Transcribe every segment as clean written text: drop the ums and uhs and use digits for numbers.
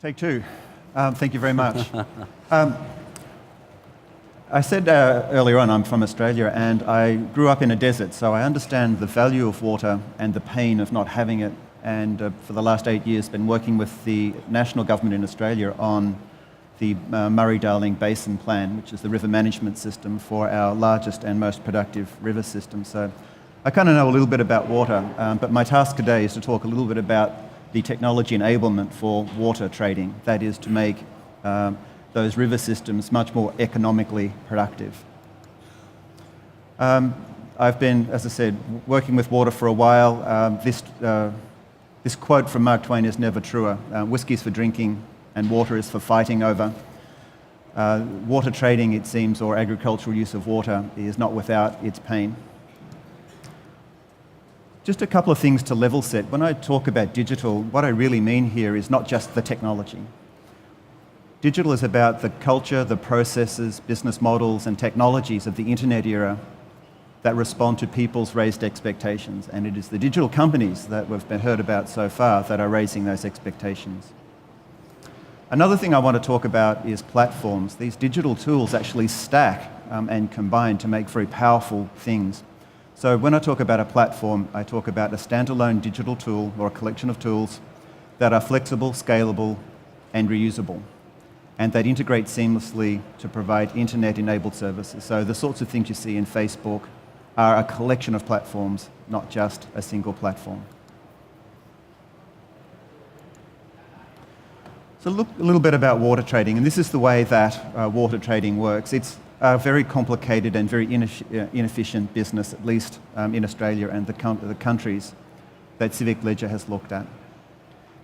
Take two. Thank you very much. I said earlier on I'm from Australia and I grew up in a desert, so I understand the value of water and the pain of not having it. And for the last 8 years been working with the national government in Australia on the Murray-Darling Basin Plan, which is the river management system for our largest and most productive river system. So I kind of know a little bit about water, but my task today is to talk a little bit about the technology enablement for water trading, that is to make those river systems much more economically productive. I've been, as I said, working with water for a while. This quote from Mark Twain is never truer. Whiskey's for drinking and water is for fighting over. Water trading, it seems, or agricultural use of water is not without its pain. Just a couple of things to level set. When I talk about digital, what I really mean here is not just the technology. Digital is about the culture, the processes, business models, and technologies of the internet era that respond to people's raised expectations. And it is the digital companies that we've heard about so far that are raising those expectations. Another thing I want to talk about is platforms. These digital tools actually stack and combine to make very powerful things. So when I talk about a platform, I talk about a standalone digital tool or a collection of tools that are flexible, scalable, and reusable, and that integrate seamlessly to provide internet-enabled services. So the sorts of things you see in Facebook are a collection of platforms, not just a single platform. So look a little bit about water trading, and this is the way that water trading works. It's a very complicated and very inefficient business, at least in Australia and the countries that Civic Ledger has looked at.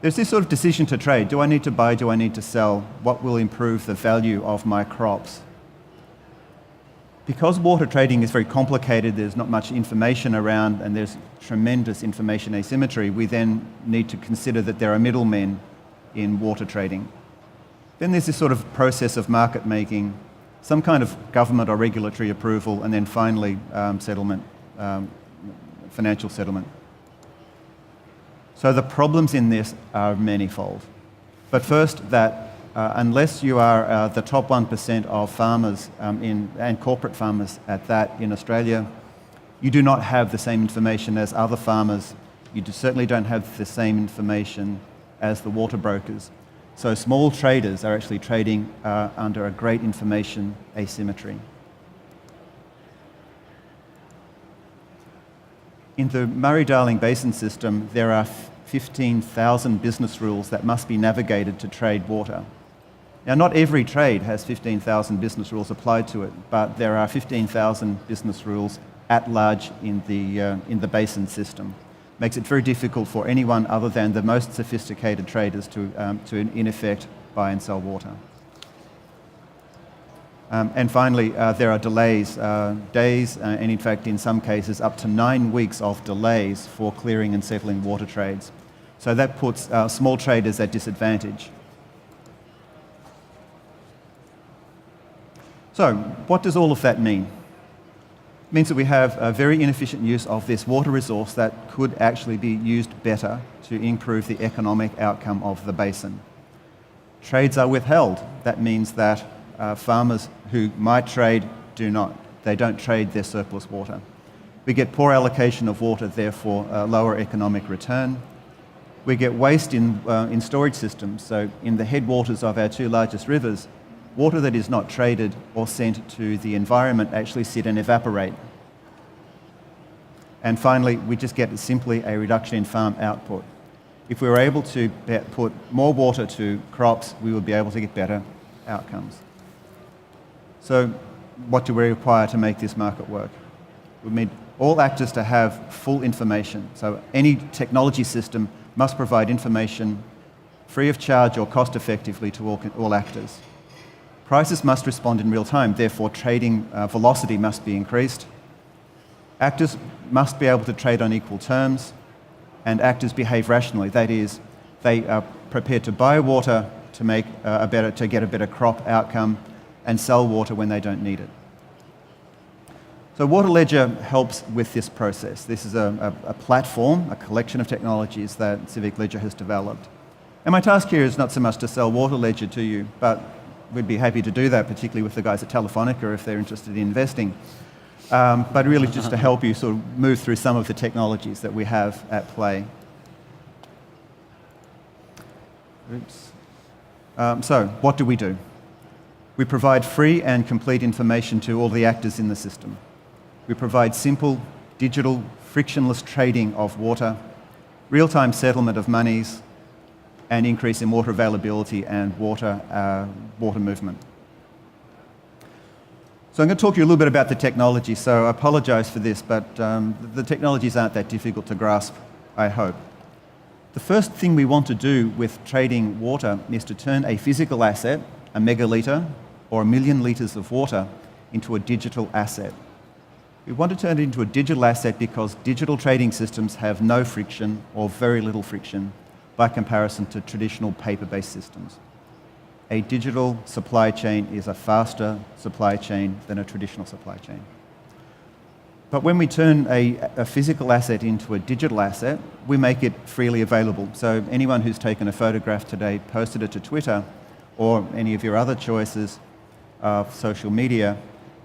There's this sort of decision to trade. Do I need to buy? Do I need to sell? What will improve the value of my crops? Because water trading is very complicated, there's not much information around, and there's tremendous information asymmetry, we then need to consider that there are middlemen in water trading. Then there's this sort of process of market making, some kind of government or regulatory approval, and then finally settlement, financial settlement. So the problems in this are manifold. But first, that unless you are the top 1% of farmers and corporate farmers at that in Australia, you do not have the same information as other farmers. You certainly don't have the same information as the water brokers. So small traders are actually trading under a great information asymmetry. In the Murray-Darling Basin system, there are 15,000 business rules that must be navigated to trade water. Now, not every trade has 15,000 business rules applied to it, but there are 15,000 business rules at large in the basin system. Makes it very difficult for anyone other than the most sophisticated traders to in effect, buy and sell water. And finally, there are delays, days, and in fact, in some cases, up to 9 weeks of delays for clearing and settling water trades. So that puts small traders at disadvantage. So what does all of that mean? It means that we have a very inefficient use of this water resource that could actually be used better to improve the economic outcome of the basin. Trades are withheld. That means that farmers who might trade do not. They don't trade their surplus water. We get poor allocation of water, therefore lower economic return. We get waste in storage systems. So in the headwaters of our two largest rivers, water that is not traded or sent to the environment actually sit and evaporate. And finally, we just get simply a reduction in farm output. If we were able to put more water to crops, we would be able to get better outcomes. So what do we require to make this market work? We need all actors to have full information. So any technology system must provide information free of charge or cost effectively to all actors. Prices must respond in real time, therefore trading velocity must be increased. Actors must be able to trade on equal terms, and actors behave rationally. That is, they are prepared to buy water to get a better crop outcome and sell water when they don't need it. So Water Ledger helps with this process. This is a platform, a collection of technologies that Civic Ledger has developed. And my task here is not so much to sell Water Ledger to you, but we'd be happy to do that, particularly with the guys at Telefonica if they're interested in investing. But really just to help you sort of move through some of the technologies that we have at play. Oops. So what do? We provide free and complete information to all the actors in the system. We provide simple, digital, frictionless trading of water, real-time settlement of monies, and increase in water availability and water movement. So I'm going to talk to you a little bit about the technology, so I apologise for this, but the technologies aren't that difficult to grasp, I hope. The first thing we want to do with trading water is to turn a physical asset, a megalitre or 1 million litres of water, into a digital asset. We want to turn it into a digital asset because digital trading systems have no friction or very little friction by comparison to traditional paper-based systems. A digital supply chain is a faster supply chain than a traditional supply chain. But when we turn a physical asset into a digital asset, we make it freely available. So anyone who's taken a photograph today, posted it to Twitter, or any of your other choices of social media,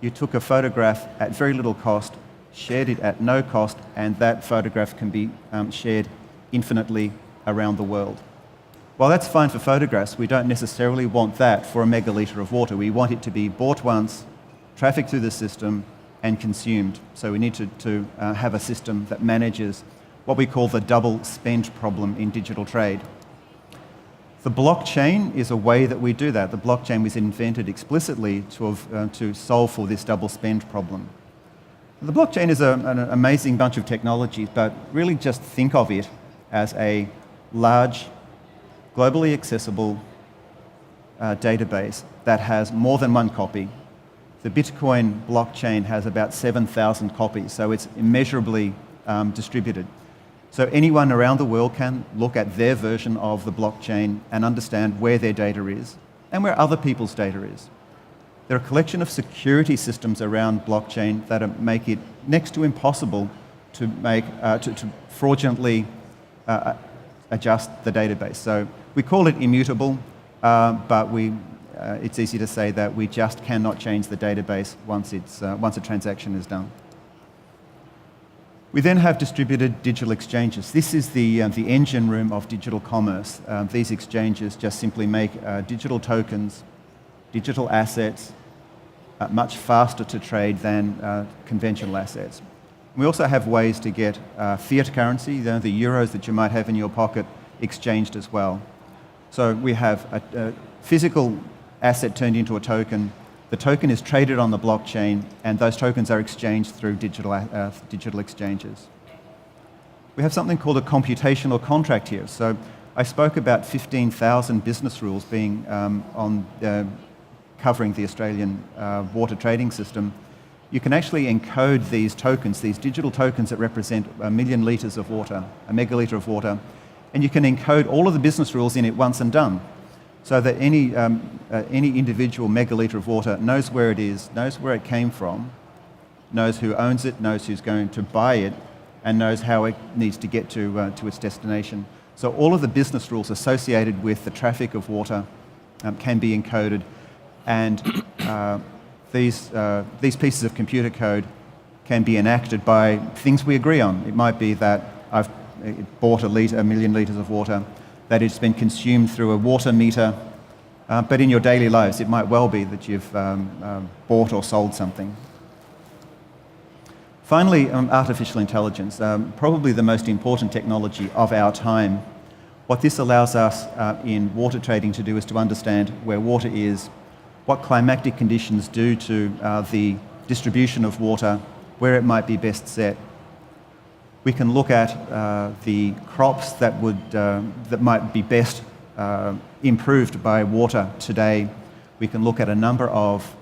you took a photograph at very little cost, shared it at no cost, and that photograph can be shared infinitely around the world. While that's fine for photographs, we don't necessarily want that for a megalitre of water. We want it to be bought once, trafficked through the system, and consumed. So we need to have a system that manages what we call the double spend problem in digital trade. The blockchain is a way that we do that. The blockchain was invented explicitly to solve for this double spend problem. The blockchain is an amazing bunch of technologies, but really just think of it as a large, globally accessible database that has more than one copy. The Bitcoin blockchain has about 7,000 copies, so it's immeasurably distributed. So anyone around the world can look at their version of the blockchain and understand where their data is and where other people's data is. There are a collection of security systems around blockchain that make it next to impossible to fraudulently adjust the database. So we call it immutable, but it's easy to say that we just cannot change the database once a transaction is done. We then have distributed digital exchanges. This is the engine room of digital commerce. These exchanges just simply make digital tokens, digital assets, much faster to trade than conventional assets. We also have ways to get fiat currency, the euros that you might have in your pocket, exchanged as well. So we have a physical asset turned into a token. The token is traded on the blockchain, and those tokens are exchanged through digital exchanges. We have something called a computational contract here. So I spoke about 15,000 business rules being covering the Australian water trading system. You can actually encode these tokens, these digital tokens that represent 1 million litres of water, a megalitre of water, and you can encode all of the business rules in it once and done, so that any individual megalitre of water knows where it is, knows where it came from, knows who owns it, knows who's going to buy it, and knows how it needs to get to its destination. So all of the business rules associated with the traffic of water can be encoded, and these pieces of computer code can be enacted by things we agree on. It might be that I've bought 1 million litres of water, that it's been consumed through a water meter, but in your daily lives it might well be that you've bought or sold something. Finally, artificial intelligence, probably the most important technology of our time. What this allows us in water trading to do is to understand where water is, what climatic conditions do to the distribution of water, where it might be best set. We can look at the crops that might be best improved by water today. We can look at a number of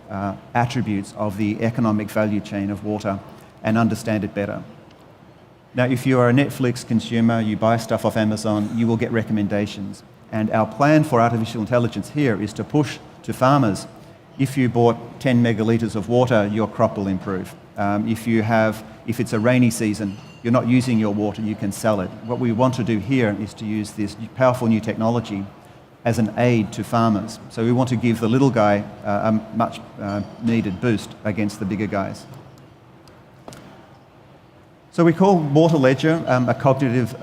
attributes of the economic value chain of water and understand it better. Now, if you are a Netflix consumer, you buy stuff off Amazon, you will get recommendations. And our plan for artificial intelligence here is to push to farmers If you bought 10 megalitres of water, your crop will improve. If it's a rainy season, you're not using your water, you can sell it. What we want to do here is to use this powerful new technology as an aid to farmers. So we want to give the little guy a much needed boost against the bigger guys. So we call Water Ledger a cognitive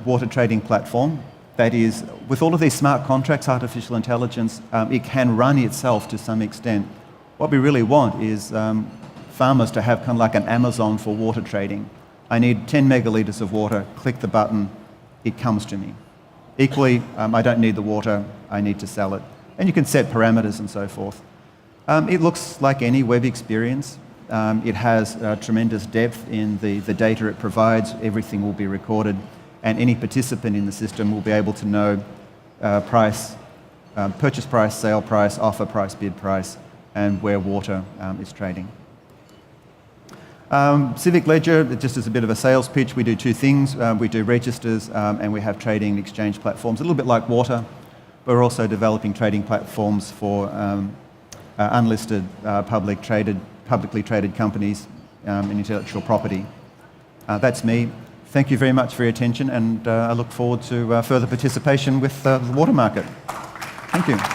water trading platform. That is, with all of these smart contracts, artificial intelligence, it can run itself to some extent. What we really want is farmers to have kind of like an Amazon for water trading. I need 10 megalitres of water, click the button, it comes to me. Equally, I don't need the water, I need to sell it. And you can set parameters and so forth. It looks like any web experience. It has tremendous depth in the data it provides. Everything will be recorded, and any participant in the system will be able to know price, purchase price, sale price, offer price, bid price, and where water is trading. Civic Ledger, just as a bit of a sales pitch, we do two things. We do registers and we have trading and exchange platforms, a little bit like water, but we're also developing trading platforms for unlisted, publicly traded companies and intellectual property. That's me. Thank you very much for your attention, and I look forward to further participation with the water market. Thank you.